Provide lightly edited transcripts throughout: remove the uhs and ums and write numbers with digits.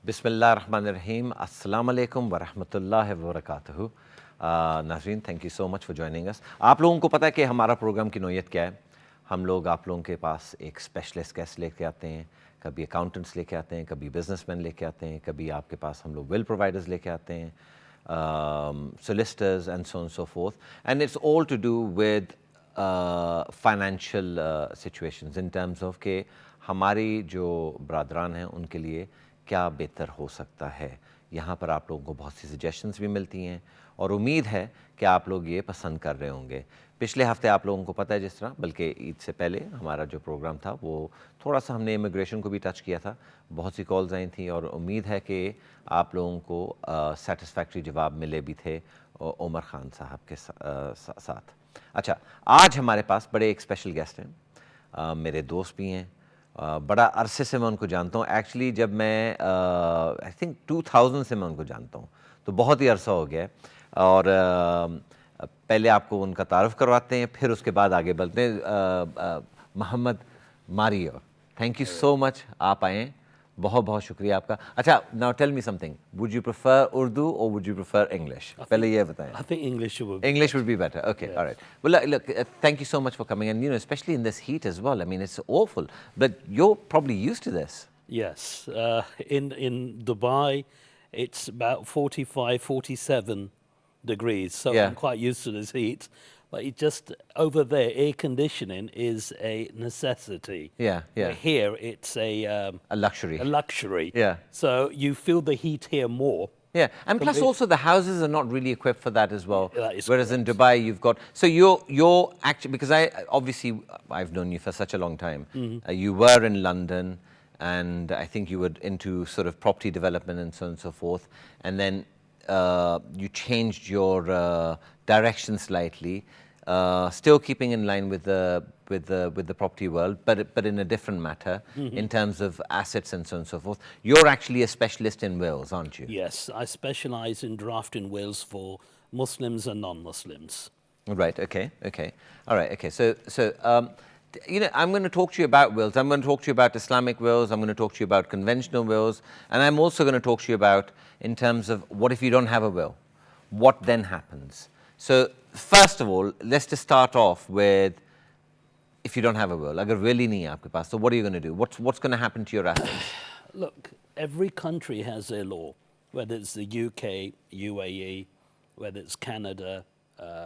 बिस्मिल्लाहिर्रहमानिर्रहीम अस्सलाम वालेकुम व रहमतुल्लाहि व बरकातहू। नाज़रीन, thank you so much for joining us. आप लोगों को पता है कि हमारा प्रोग्राम की नौयत क्या है। हम लोग आप लोगों के पास एक स्पेशलिस्ट गेस्ट लेके आते हैं, कभी अकाउंटेंट्स लेके आते हैं, कभी बिजनेसमैन लेके आते हैं, कभी आपके पास हम लोग विल प्रोवाइडर्स लेके आते हैं, solicitors and so on and so forth, and it's all to do with financial situations in terms of कि हमारी जो बरादरान हैं उनके लिए क्या बेहतर हो सकता है। यहाँ पर आप लोगों को बहुत सी सजेशंस भी मिलती हैं और उम्मीद है कि आप लोग ये पसंद कर रहे होंगे। पिछले हफ्ते आप लोगों को पता है जिस तरह, बल्कि ईद से पहले हमारा जो प्रोग्राम था वो थोड़ा सा हमने इमिग्रेशन को भी टच किया था। बहुत सी कॉल्स आई थी और उम्मीद है कि आप लोगों को सेटिस्फैक्ट्री जवाब मिले भी थे उमर ख़ान साहब के साथ। अच्छा, आज हमारे पास बड़े एक स्पेशल गेस्ट हैं, मेरे दोस्त भी हैं। बड़ा अरसे से मैं उनको जानता हूँ। एक्चुअली जब मैं आई थिंक 2000 से मैं उनको जानता हूँ, तो बहुत ही अरसा हो गया है। और पहले आपको उनका तारुफ करवाते हैं, फिर उसके बाद आगे बढ़ते हैं। Mohammed Mario, thank you so much, आप आए, बहुत बहुत शुक्रिया आपका। अच्छा, now tell me something, would you prefer Urdu और वुड यू प्रेफर इंग्लिश? पहले ये बताएं। I think English would be English better. would be better. Okay, Yeah. all right. Well, look, thank you so much for coming, and especially in this heat as well. I mean, it's awful, but you're probably used to this. Yes. In Dubai, it's about 45, 47 degrees, so Yeah. I'm quite used to this heat. But it just over there, air conditioning is a necessity. Yeah, yeah. Where here, it's A luxury. a luxury. Yeah. So you feel the heat here more. Yeah, and plus also the houses are not really equipped for that as well. That is Whereas in correct. Dubai, you've got, so you're actually, because obviously I've known you for such a long time. You were in London, and I think you were into sort of property development and so on and so forth. And then you changed your direction slightly, still keeping in line with the property world, but in a different matter in terms of assets and so on and so forth. You're actually a specialist in wills, aren't you? Yes, I specialize in drafting wills for Muslims and non-Muslims. Right. Okay. Okay. All right. Okay. So I'm going to talk to you about wills. I'm going to talk to you about Islamic wills. I'm going to talk to you about conventional wills, and I'm also going to talk to you about in terms of what if you don't have a will, what then happens. So first of all, let's just start off with if you don't have a will. Agar will hi nahi hai aapke paas, so what are you going to do? What's going to happen to your assets? Look, every country has their law, whether it's the UK, UAE, whether it's Canada,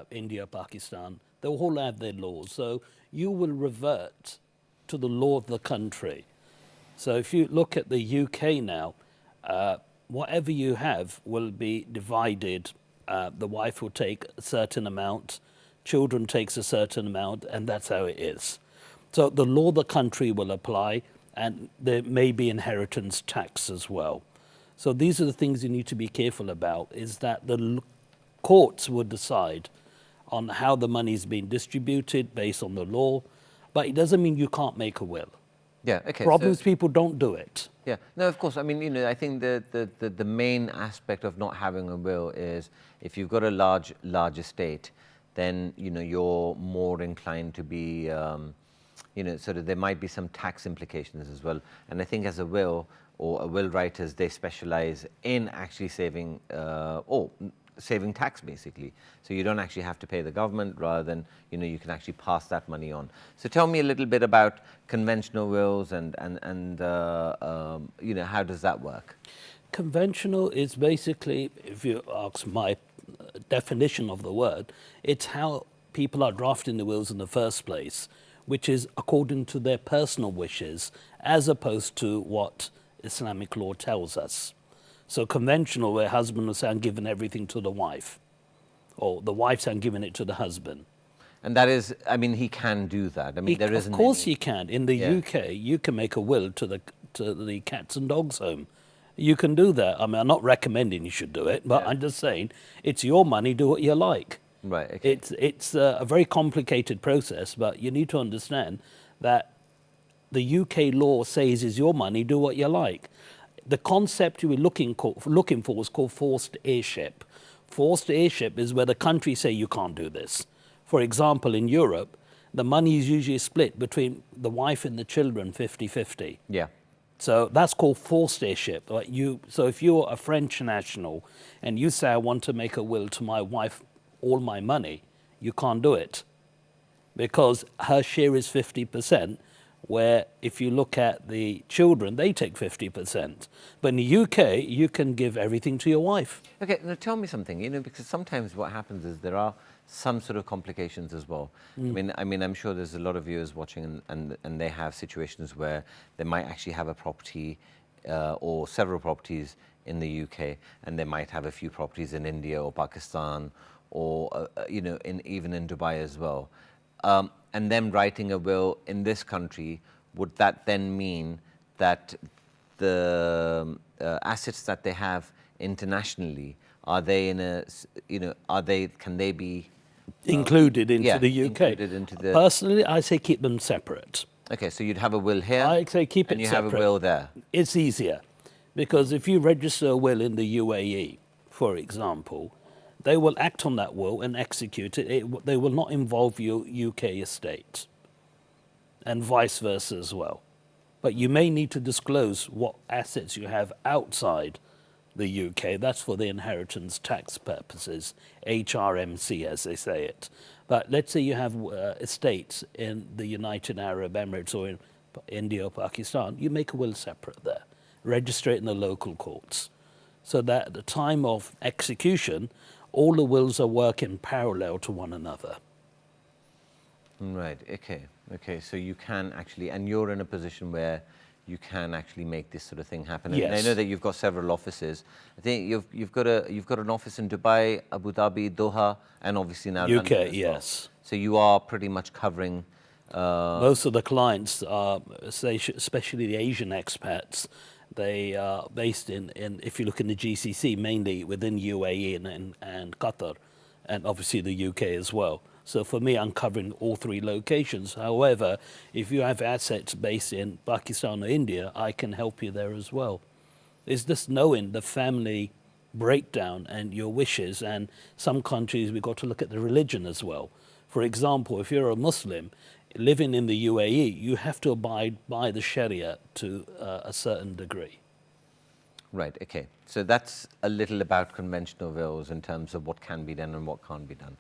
India, Pakistan, they all have their laws. So you will revert to the law of the country. So if you look at the UK now, whatever you have will be divided. The wife will take a certain amount, children takes a certain amount, and that's how it is. So the law of the country will apply, and there may be inheritance tax as well. So these are the things you need to be careful about, is that the courts would decide on how the money is being distributed based on the law, but it doesn't mean you can't make a will. Yeah. Okay. Problems, people don't do it. Yeah, no, of course. I mean, I think the main aspect of not having a will is if you've got a large estate, then you're more inclined to be, sort of there might be some tax implications as well. And I think as a will or a will writers, they specialize in actually saving saving tax basically. So you don't actually have to pay the government, rather than you can actually pass that money on. So tell me a little bit about conventional wills and how does that work? Conventional is basically, if you ask my definition of the word, it's how people are drafting the wills in the first place, which is according to their personal wishes, as opposed to what Islamic law tells us. So conventional, where husband will say, I'm giving everything to the wife, or the wife saying, I'm giving it to the husband. And that is, I mean, he can do that. I mean, there isn't. Of course, any... he can. In the UK, you can make a will to the cats and dogs home. You can do that. I mean, I'm not recommending you should do it, but I'm just saying it's your money. Do what you like. Right. Okay. It's a very complicated process, but you need to understand that the UK law says is your money. Do what you like. The concept you were looking for was called forced heirship. Forced heirship is where the country say you can't do this. For example, in Europe, the money is usually split between the wife and the children 50-50. Yeah. So that's called forced heirship. So if you're a French national and you say, I want to make a will to my wife, all my money, you can't do it because her share is 50%, where if you look at the children, they take 50%. But in the UK, you can give everything to your wife. Okay, now tell me something, because sometimes what happens is there are some sort of complications as well. I mean, I'm sure there's a lot of viewers watching and they have situations where they might actually have a property or several properties in the UK, and they might have a few properties in India or Pakistan or, even in Dubai as well. And them writing a will in this country, would that then mean that the assets that they have internationally, are they in a, can they be Included into the UK. included into the... Personally, I say keep them separate. Okay, so you'd have a will here, I say keep it and you separate. have a will there. It's easier because if you register a will in the UAE, for example, they will act on that will and execute it. They will not involve your UK estate, and vice versa as well. But you may need to disclose what assets you have outside the UK. That's for the inheritance tax purposes, HRMC as they say it. But let's say you have estates in the United Arab Emirates or in India or Pakistan, you make a will separate there, register it in the local courts, so that at the time of execution, all the wills are working parallel to one another. Right, okay, so you can actually, and you're in a position where you can actually make this sort of thing happen. Yes. And I know that you've got several offices. I think you've got an office in Dubai, Abu Dhabi, Doha, and obviously now UK, London as well. yes. So you are pretty much covering... Most of the clients are, especially the Asian expats, they are based in, if you look in the GCC, mainly within UAE and Qatar, and obviously the UK as well. So for me, I'm covering all three locations. However, if you have assets based in Pakistan or India, I can help you there as well. It's just knowing the family breakdown and your wishes. And some countries, we've got to look at the religion as well. For example, if you're a Muslim living in the UAE, you have to abide by the Sharia to a certain degree. Right, okay. So that's a little about conventional wills in terms of what can be done and what can't be done.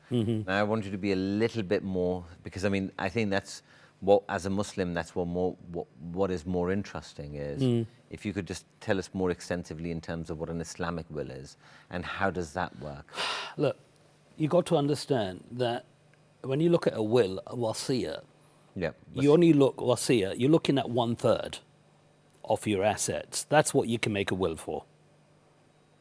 Now I want you to be a little bit more, because I think that's what, as a Muslim, that's what is more interesting is if you could just tell us more extensively in terms of what an Islamic will is and how does that work? Look, you got to understand that when you look at a will, a wasiyah, you only look wasiyah, you're looking at 1/3 of your assets. That's what you can make a will for.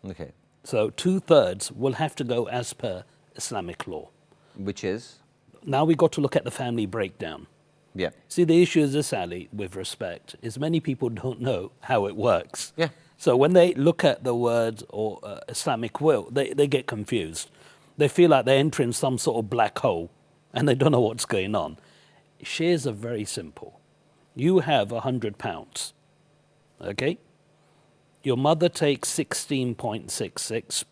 Okay. So 2/3 will have to go as per Islamic law. Which is? Now we got to look at the family breakdown. Yeah. See, the issue is this, Ali, with respect, is many people don't know how it works. Yeah. So when they look at the word or Islamic will, they get confused. They feel like they're entering some sort of black hole and they don't know what's going on. Shares are very simple. You have £100. Okay? Your mother takes 16.66.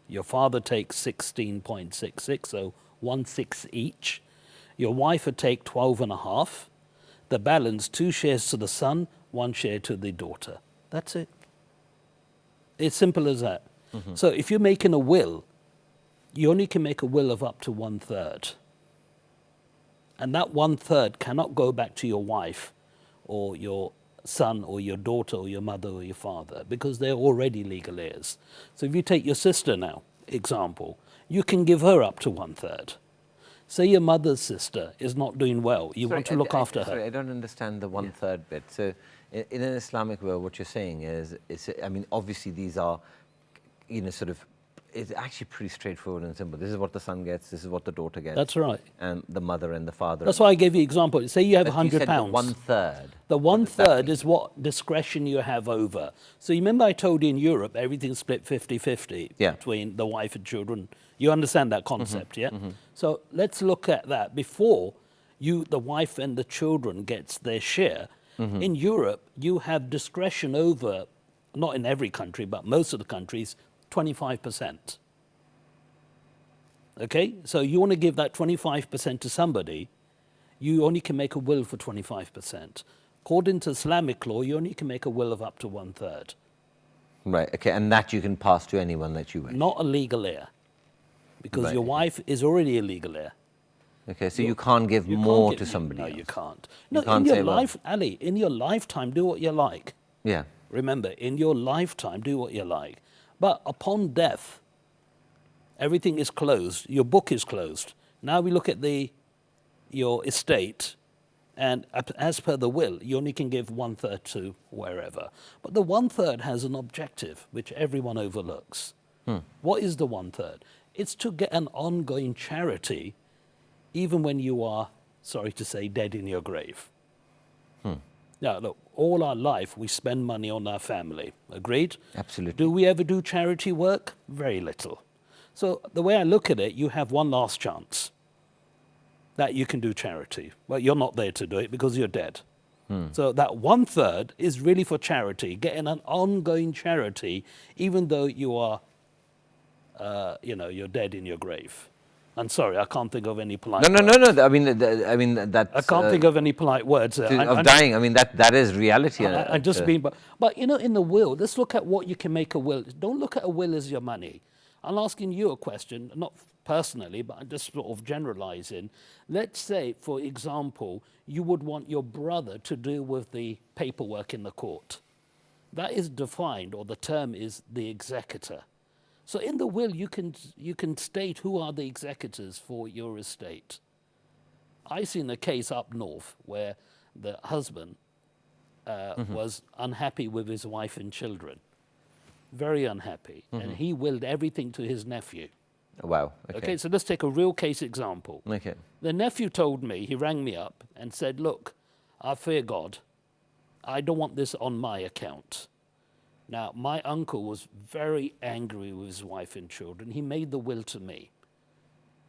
Your father takes 16.66, so 1/6 each. Your wife would take 12.5. The balance, 2 shares to the son, 1 share to the daughter. That's it. It's simple as that. So if you're making a will, you only can make a will of up to 1/3. And that 1/3 cannot go back to your wife or your son or your daughter or your mother or your father because they're already legal heirs. So if you take your sister now, example, you can give her up to 1/3. Say your mother's sister is not doing well, you want to look after her. Sorry, I don't understand the 1/3 bit. So in an Islamic will, what you're saying is, obviously these are, sort of, it's actually pretty straightforward and simple. This is what the son gets, this is what the daughter gets. That's right. And the mother and the father. That's why I gave you an example. Say you have But £100. you said the 1/3. The 1/3 is what discretion you have over. So you remember I told you in Europe, everything's split 50-50 between the wife and children. You understand that concept, yeah? So let's look at that. Before the wife and the children gets their share, in Europe, you have discretion over, not in every country, but most of the countries, 25%. Okay? So you want to give that 25% to somebody, you only can make a will for 25%. According to Islamic law, you only can make a will of up to 1/3. Right, okay, and that you can pass to anyone that you wish. Not a legal heir, because Right, your okay. wife is already a legal heir. Okay, so you can't give You more can't to give- somebody No, else. you can't. You No, can't in your say, well- life, Ali, in your lifetime, do what you like. Yeah, Remember, in your lifetime, do what you like. But upon death, everything is closed. Your book is closed. Now we look at your estate, and as per the will, you only can give 1/3 to wherever. But the 1/3 has an objective, which everyone overlooks. What is the 1/3? It's to get an ongoing charity, even when you are, sorry to say, dead in your grave. Now, look, all our life we spend money on our family. Agreed? absolutely. Do we ever do charity work? Very little. So the way I look at it, you have one last chance that you can do charity. Well, you're not there to do it because you're dead. So that 1/3 is really for charity, getting an ongoing charity, even though you are, you're dead in your grave. I'm sorry, I can't think of any polite. No. I mean, that's I can't think of any polite words. of dying. I mean, that is reality. I just mean, but in the will, let's look at what you can make a will. Don't look at a will as your money. I'm asking you a question, not personally, but I'm just sort of generalizing. Let's say, for example, you would want your brother to deal with the paperwork in the court. That is defined, or the term is the executor. So in the will, you can state who are the executors for your estate. I seen a case up north where the husband was unhappy with his wife and children, very unhappy, and he willed everything to his nephew. Wow. Okay, so let's take a real case example. Okay. The nephew told me, he rang me up and said, look, I fear God. I don't want this on my account. Now, my uncle was very angry with his wife and children. He made the will to me.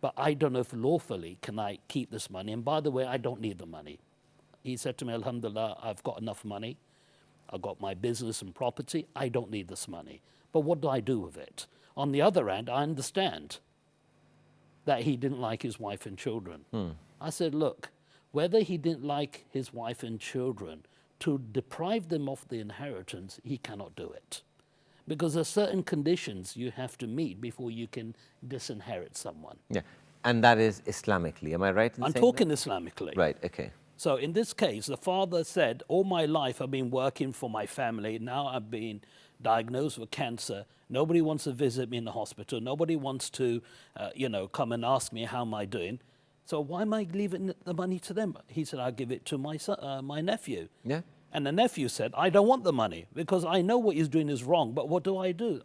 But I don't know if lawfully can I keep this money. And by the way, I don't need the money. He said to me, Alhamdulillah, I've got enough money. I've got my business and property. I don't need this money. But what do I do with it? On the other hand, I understand that he didn't like his wife and children. I said, look, whether he didn't like his wife and children, to deprive them of the inheritance, he cannot do it. Because there are certain conditions you have to meet before you can disinherit someone. Yeah, and that is Islamically. Am I right in I'm saying talking Islamically. that? Right. Okay. So in this case, the father said, all my life I've been working for my family. Now I've been diagnosed with cancer. Nobody wants to visit me in the hospital. Nobody wants to, come and ask me how am I doing. So why am I leaving the money to them? He said, I'll give it to my son, my nephew. Yeah. And the nephew said, I don't want the money because I know what he's doing is wrong, but what do?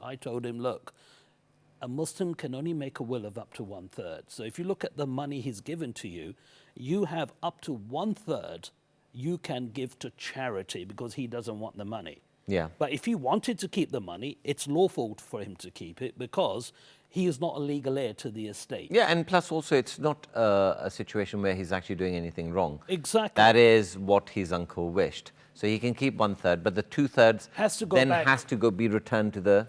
I told him, look, a Muslim can only make a will of up to 1/3. So if you look at the money he's given to you, you have up to 1/3 you can give to charity because he doesn't want the money. Yeah. But if he wanted to keep the money, it's lawful for him to keep it because he is not a legal heir to the estate. Yeah, and plus also it's not a situation where he's actually doing anything wrong. Exactly. That is what his uncle wished. So he can keep 1/3, but the 2/3 Has to go then back. has to go be returned to the,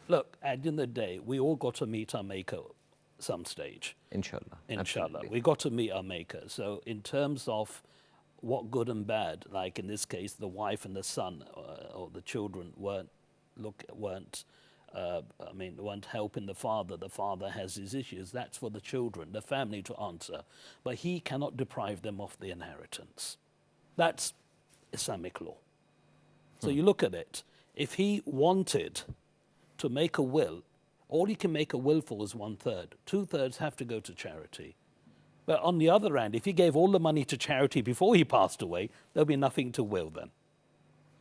Look, at the end of the day, we all got to meet our maker some stage. inshallah. Inshallah. Absolutely. We got to meet our maker. So in terms of what good and bad, like in this case, the wife and the son or the children weren't helping the father. The father has his issues. That's for the children, the family to answer. But he cannot deprive them of the inheritance. That's Islamic law. So you look at it. If he wanted to make a will, all he can make a will for is 1/3. 2/3 have to go to charity. But on the other hand, if he gave all the money to charity before he passed away, there'll be nothing to will then.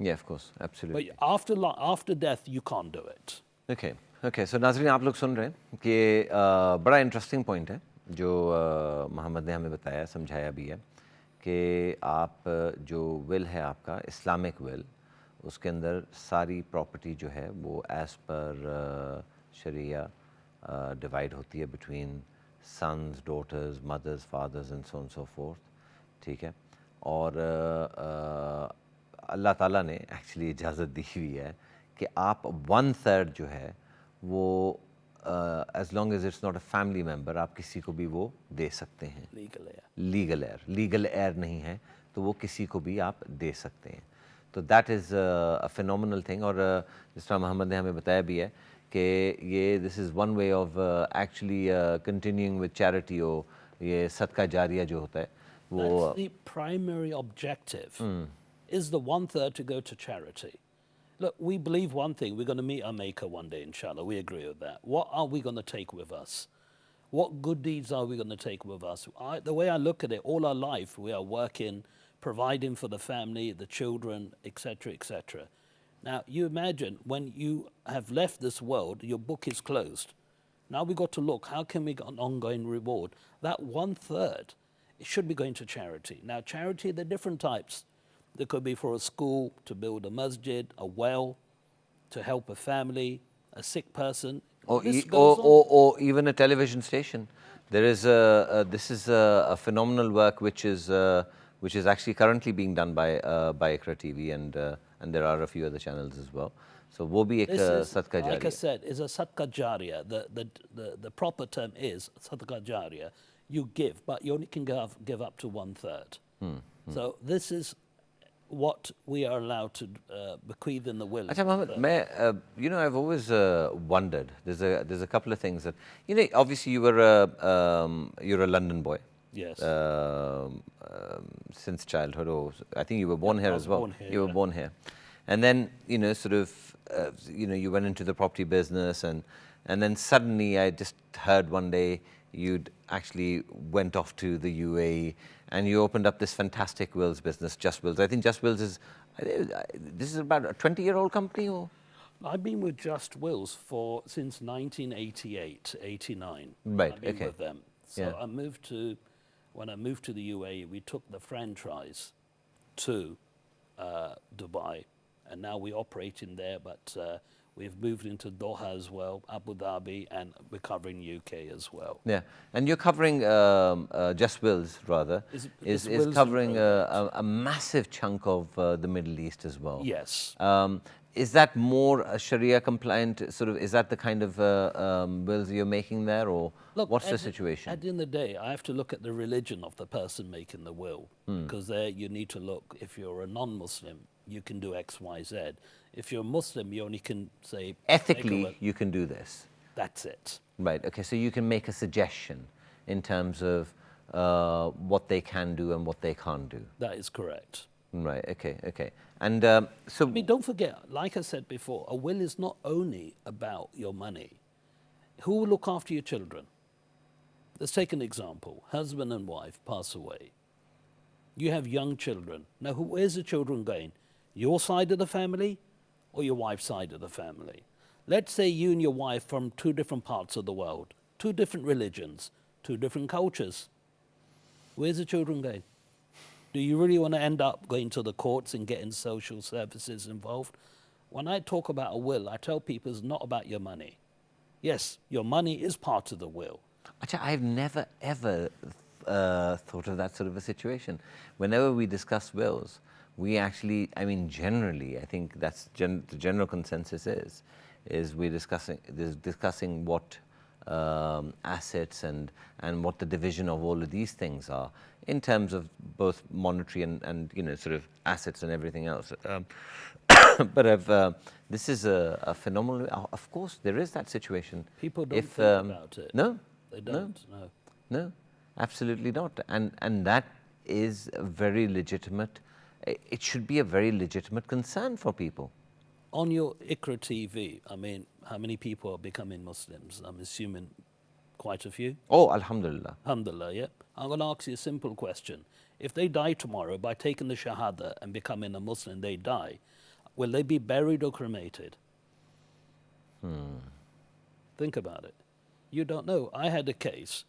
Yeah, of course, absolutely. But after death, you can't do it. Okay, so नाज़रीन आप लोग सुन रहे हैं कि बड़ा interesting point है जो मोहम्मद ने हमें बताया, समझाया भी है कि आप जो विल है आपका इस्लामिक विल, उसके अंदर सारी प्रॉपर्टी जो है वो एज़ पर शरिया डिवाइड होती है between sons, daughters, mothers, fathers and so on so forth, ठीक है। और अल्लाह ताला ने एक्चुअली इजाज़त दी हुई है कि आप 1/3 जो है वो as long as it's not a family member आप किसी को भी वो दे सकते हैं। Legal heir. लीगल एयर नहीं है तो वो किसी को भी आप दे सकते हैं. तो that is a phenomenal thing. और जिस तरह मोहम्मद ने हमें बताया भी है कि ये this is one way of actually continuing with charity. हो ये सदका जारिया जो होता है वो That's the primary objective, is the one third to go to charity. Look, we believe one thing, we're going to meet our maker one day, inshallah. We agree with that. What are we going to take with us? What good deeds are we going to take with us? The way I look at it, all our life we are working, providing for the family, the children, etc., etc. Now, you imagine when you have left this world, your book is closed. Now we've got to look, how can we get an ongoing reward? That one third, it should be going to charity. Now, charity, there are different types. There could be for a school, to build a masjid, a well, to help a family, a sick person. or, This goes on. or even a television station. There is this is a phenomenal work which is actually currently being done by Ikra TV, and there are a few other channels as well. So वो भी एक This is, सदका like I जारिया. said, is a sadqa jariyah. The proper term is sadqa jariyah. You give, but you only can give up to one third. So this is what we are allowed to bequeath in the will. अच्छा मोहम्मद, मैं I've always wondered. There's a couple of things that obviously you're a London boy. Yes. Since childhood, or I think you were born here I as was well. born here, You were yeah. born here, and then sort of you went into the property business, and then suddenly I just heard one day you'd actually went off to the UAE and you opened up this fantastic wills business, Just Wills. I think Just Wills is this is about a 20-year-old company, or? I've been with Just Wills since 1988, 89. Right, I've been okay. with them. So Yeah. when I moved to the UAE, we took the franchise to Dubai, and now we operate in there, but we've moved into Doha as well, Abu Dhabi, and we're covering UK as well. Yeah, and you're covering Just Wills, rather, Is is Wills and covering probate. a massive chunk of the Middle East as well. Yes. Is that more Sharia compliant? Sort of, is that the kind of wills you're making there, or Look, what's the at situation? At the end of the day, I have to look at the religion of the person making the will, because there you need to look. If you're a non-Muslim, you can do X, Y, Z. If you're a Muslim, you only can say make a will. Ethically, you can do this. That's it. Right. Okay. So you can make a suggestion in terms of what they can do and what they can't do. That is correct. Right. Okay. Okay. And so. I mean, don't forget, like I said before, a will is not only about your money. Who will look after your children? Let's take an example. Husband and wife pass away. You have young children. Now, where's the children going? Your side of the family or your wife's side of the family? Let's say you and your wife from two different parts of the world, two different religions, two different cultures. Where's the children going? Do you really want to end up going to the courts and getting social services involved? When I talk about a will, I tell people it's not about your money. Yes, your money is part of the will. Acha, I've never ever thought of that sort of a situation. Whenever we discuss wills, we actually, I mean, generally, I think that's the general consensus is we're discussing what assets and what the division of all of these things are in terms of both monetary and sort of assets and everything else. But this is a phenomenal. Of course, there is that situation. People don't think about it. No, They don't. No. no, absolutely not. And that is a very legitimate. It should be a very legitimate concern for people. On your Iqra TV, I mean, how many people are becoming Muslims? I'm assuming quite a few. Oh, alhamdulillah. Alhamdulillah, yeah. I'm going to ask you a simple question. If they die tomorrow by taking the Shahada and becoming a Muslim, they die, will they be buried or cremated? Think about it. You don't know. I had a case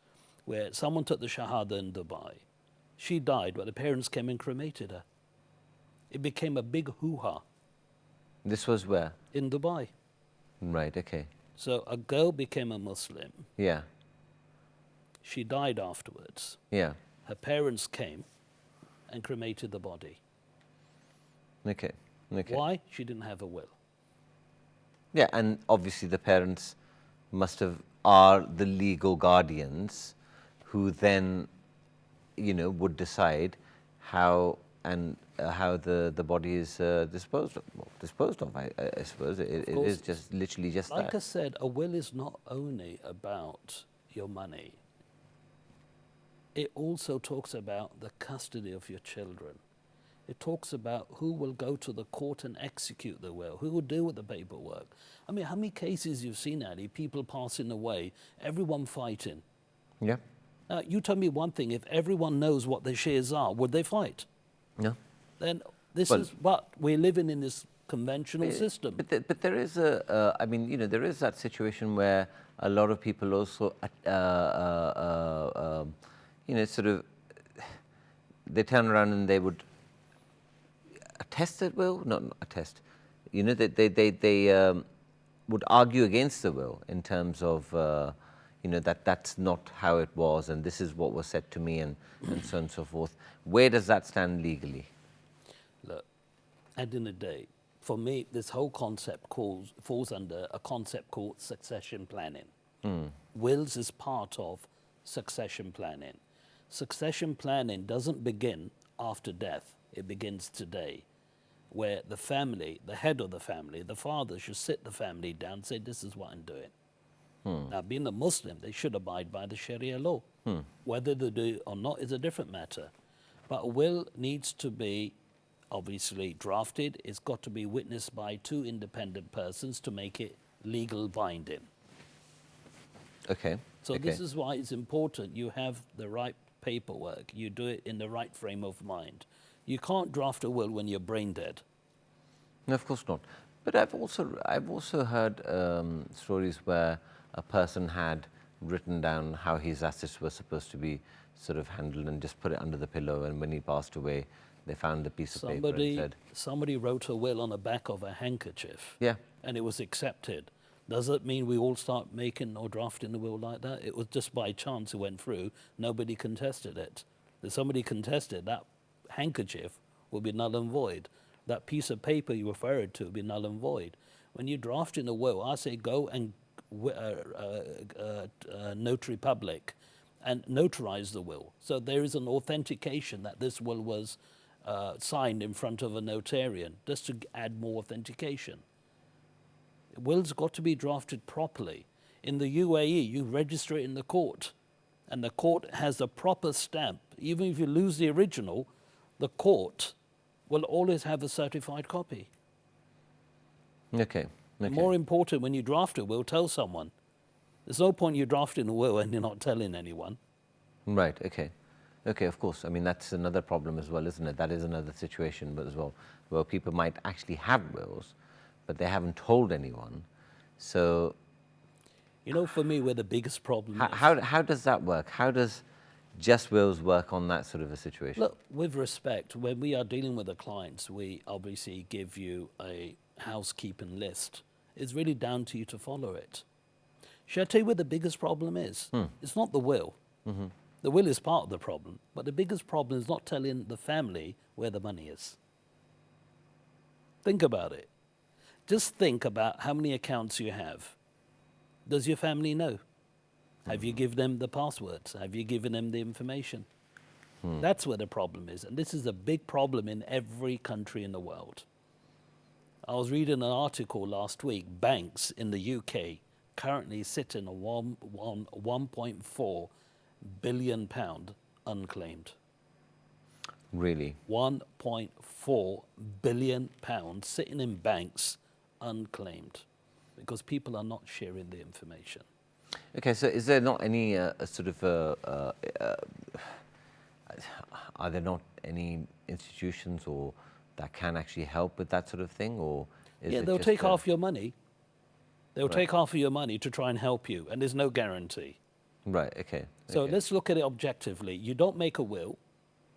where someone took the Shahada in Dubai. She died, but the parents came and cremated her. It became a big hoo-ha. This was where? In Dubai. Right, okay. So a girl became a Muslim. Yeah. She died afterwards. Yeah. Her parents came and cremated the body. Okay. Okay. Why? She didn't have a will. Yeah, and obviously the parents are the legal guardians who then, would decide how how the body is disposed of. I suppose it is just literally just Like that. I said, a will is not only about your money. It also talks about the custody of your children. It talks about who will go to the court and execute the will, who will deal with the paperwork. I mean, how many cases you've seen, Ali, people passing away, everyone fighting. Yeah. You tell me one thing, if everyone knows what their shares are, would they fight? No. Then this Well, is what we're living in, this conventional system. But there is I mean, there is that situation where a lot of people also, sort of, they turn around and they would attest it will, not attest, they would argue against the will in terms of, that's not how it was and this is what was said to me and so on and so forth. Where does that stand legally? Look, at the end of the day, for me, this whole concept falls under a concept called succession planning. Wills is part of succession planning. Succession planning doesn't begin after death. It begins today, where the family, the head of the family, the father should sit the family down and say, this is what I'm doing. Now, being a Muslim, they should abide by the Sharia law. Whether they do or not is a different matter. But a will needs to be obviously drafted. It's got to be witnessed by two independent persons to make it legal binding. Okay. So okay. this is why it's important you have the right paperwork. You do it in the right frame of mind. You can't draft a will when you're brain dead. No, of course not. But I've also heard stories where a person had written down how his assets were supposed to be sort of handled and just put it under the pillow, and when he passed away, they found the piece of paper and said, somebody wrote a will on the back of a handkerchief. Yeah. And it was accepted. Does it mean we all start making or drafting the will like that? It was just by chance it went through. Nobody contested it. If somebody contested, that handkerchief will be null and void. That piece of paper you referred to will be null and void. When you're drafting a will, I say go and notary public and notarize the will. So there is an authentication that this will was signed in front of a notarian, just to add more authentication. Wills got to be drafted properly. In the UAE, you register it in the court, and the court has a proper stamp. Even if you lose the original, the court will always have a certified copy. Okay. More important, when you draft a will, tell someone. There's no point you drafting a will and you're not telling anyone. Right, okay. Okay, of course. I mean, that's another problem as well, isn't it? That is another situation as well, where people might actually have wills, but they haven't told anyone. So, For me, where the biggest problem is. How does that work? How does just wills work on that sort of a situation? Look, with respect, when we are dealing with the clients, we obviously give you a housekeeping list. It's really down to you to follow it. Should I tell you where the biggest problem is? It's not the will. The will is part of the problem, but the biggest problem is not telling the family where the money is. Think about it. Just think about how many accounts you have. Does your family know? Have you given them the passwords? Have you given them the information? That's where the problem is. And this is a big problem in every country in the world. I was reading an article last week. Banks in the UK currently sitting on 1.4 billion pound unclaimed. Really? 1.4 billion pounds sitting in banks unclaimed because people are not sharing the information. Okay, so is there not any sort of, are there not any institutions or that can actually help with that sort of thing, or is it they'll just take half your money. They'll take half of your money to try and help you, and there's no guarantee. Right, okay. So let's look at it objectively. You don't make a will,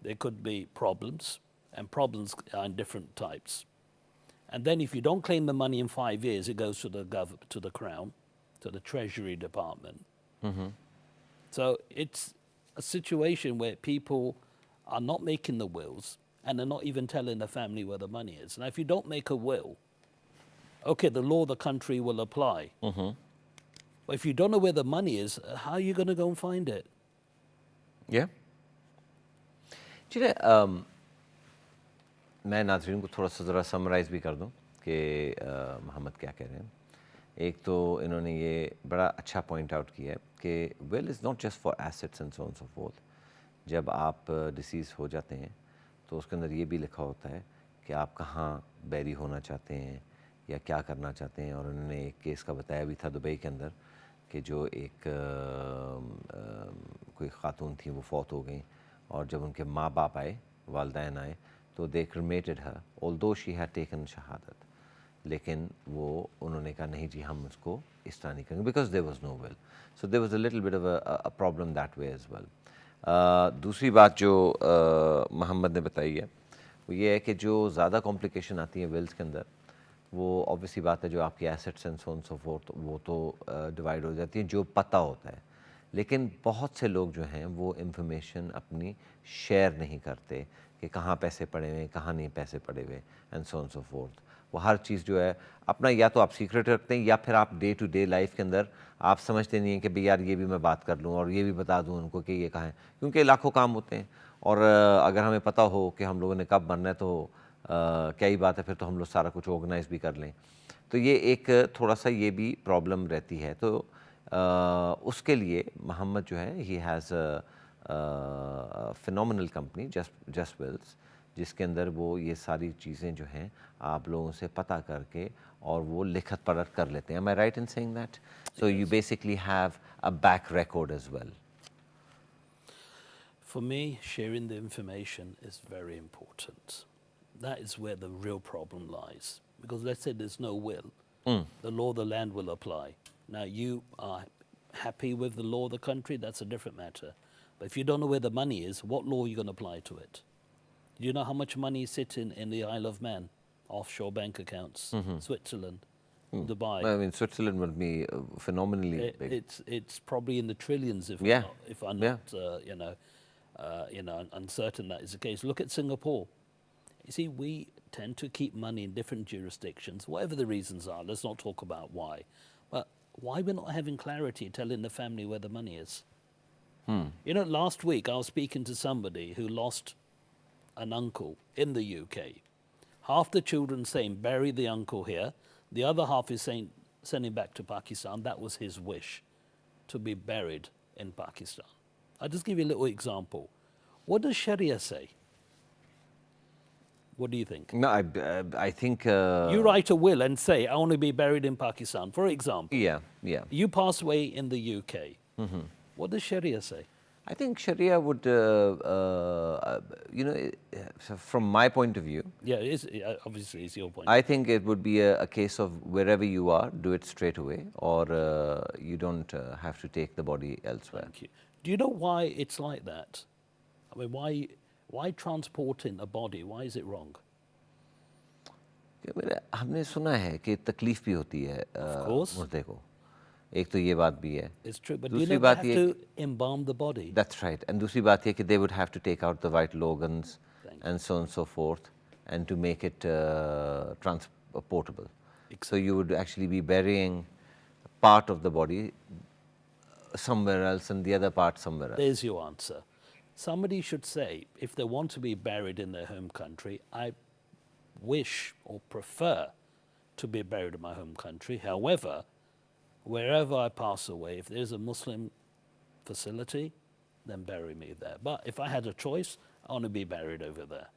there could be problems, and problems are in different types. And then if you don't claim the money in 5 years, it goes to the Crown, to the Treasury Department. So it's a situation where people are not making the wills, and they're not even telling the family where the money is. Now, if you don't make a will, okay, the law of the country will apply. But if you don't know where the money is, how are you going to go and find it? Yeah. Do you know, मैं नाज़रीन को थोड़ा सा ज़रा summarise भी कर दूं कि मोहम्मद क्या कह रहे हैं। एक तो इन्होंने ये बड़ा अच्छा पॉइंट आउट किया है कि well is not just for assets and so on so fourth. जब आप डिसीज़ हो जाते हैं तो उसके अंदर ये भी लिखा होता है कि आप कहाँ बैरी होना चाहते हैं या क्या करना चाहते हैं। और उन्होंने एक केस का बताया भी था दुबई के अंदर कि जो एक कोई ख़ातून थी वो फौत हो गई, और जब उनके माँ बाप आए, वालदैन आए, तो they cremated her although she had taken शहादत, लेकिन वो उन्होंने कहा नहीं जी हम उसको इस तरह नहीं करेंगे because there was no will. So there was a little bit of a problem that way as well. दूसरी बात जो मोहम्मद ने बताई है वो ये है कि जो ज़्यादा कॉम्प्लिकेशन आती है विल्स के अंदर, वो ऑब्वियसली बात है जो आपकी assets and so on so fourth वो तो डिवाइड हो जाती है जो पता होता है। लेकिन बहुत से लोग जो हैं वो इंफॉर्मेशन अपनी शेयर नहीं करते कि कहाँ पैसे पड़े हुए हैं, कहाँ नहीं पैसे पड़े हुए and so on so fourth. वो हर चीज़ जो है अपना या तो आप सीक्रेट रखते हैं या फिर आप डे टू डे लाइफ के अंदर आप समझते नहीं हैं कि भाई यार ये भी मैं बात कर लूँ और ये भी बता दूँ उनको कि ये कहाँ है, क्योंकि लाखों काम होते हैं। और अगर हमें पता हो कि हम लोगों ने कब मरना है तो क्या ही बात है, फिर तो हम लोग सारा कुछ ऑर्गेनाइज भी कर लें। तो ये एक थोड़ा सा ये भी प्रॉब्लम रहती है। तो उसके लिए मोहम्मद जो है he has phenomenal company just wills, जिसके अंदर वो ये सारी चीज़ें जो हैं आप लोगों से पता करके और वो लिखत पढ़त कर लेते हैं। Am I right in saying that? So you basically have a back record as well. For me, sharing the information is very important. That is where the real problem lies. Because let's say there's no will, the law of the land will apply. Now, you are happy with the law of the country, that's a different matter. But if you don't know where the money is, what law are you going to apply to it? Do you know how much money is sitting in the Isle of Man, offshore bank accounts, Switzerland, Dubai? I mean, Switzerland will be phenomenally big. It's probably in the trillions if Yeah, I'm yeah. not uncertain that is the case. Look at Singapore. You see, we tend to keep money in different jurisdictions, whatever the reasons are. Let's not talk about why, but why we're not having clarity telling the family where the money is. You know, last week I was speaking to somebody who lost an uncle in the UK. Half the children saying bury the uncle here, the other half is saying send him back to Pakistan. That was his wish, to be buried in Pakistan. I'll just give you a little example. What does Sharia say? What do you think? No, I think. You write a will and say, I want to be buried in Pakistan, for example. Yeah, yeah. You pass away in the UK. What does Sharia say? I think Sharia would, from my point of view, Yeah, obviously it's your point. I think it would be a case of wherever you are, do it straight away, or you don't have to take the body elsewhere. Thank you. Do you know why it's like that? I mean, why transporting a body? Why is it wrong? हमने सुना है कि तकलीफ भी होती है course. मुर्दे को, एक तो ये बात भी है। It's true, but you दूसरी know they बात have ये to embalm the body. That's right. And दूसरी बात ये कि they would have to take out the vital organs Thank and so on and so forth, and to make it transportable. So you would actually be burying part of the body somewhere else and the other part somewhere else. There's your answer. Somebody should say, if they want to be buried in their home country, I wish or prefer to be buried in my home country. However, wherever I pass away, if there's a Muslim facility, then bury me there. But if I had a choice, I want to be buried over there.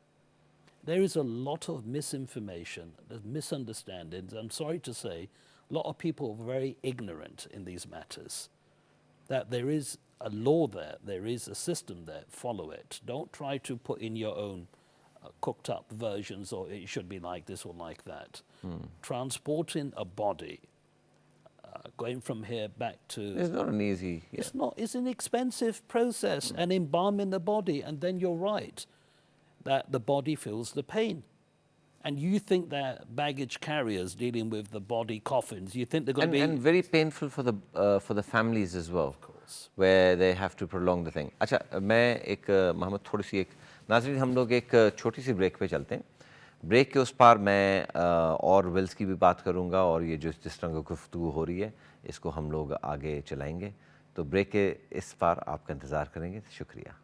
There is a lot of misinformation, there's misunderstandings. I'm sorry to say, a lot of people are very ignorant in these matters. That there is a law there is a system there, follow it. Don't try to put in your own cooked up versions, or it should be like this or like that. Transporting a body, going from here back to... It's not an easy... Yeah. It's an expensive process, and embalming the body, and then you're right, that the body feels the pain. And you think that baggage carriers dealing with the body coffins, you think they're going to be... And very painful for the families as well. Of course. Where they have to prolong the thing. अच्छा, मैं एक मोहम्मद थोड़ी सी एक नाज़रीन हम लोग एक छोटी सी ब्रेक पे चलते हैं। ब्रेक के उस पार मैं और विल्स की भी बात करूँगा, और ये जो जिस तरह की गुफ्तगू हो रही है इसको हम लोग आगे चलाएंगे। तो ब्रेक के इस पार आपका इंतज़ार करेंगे। शुक्रिया।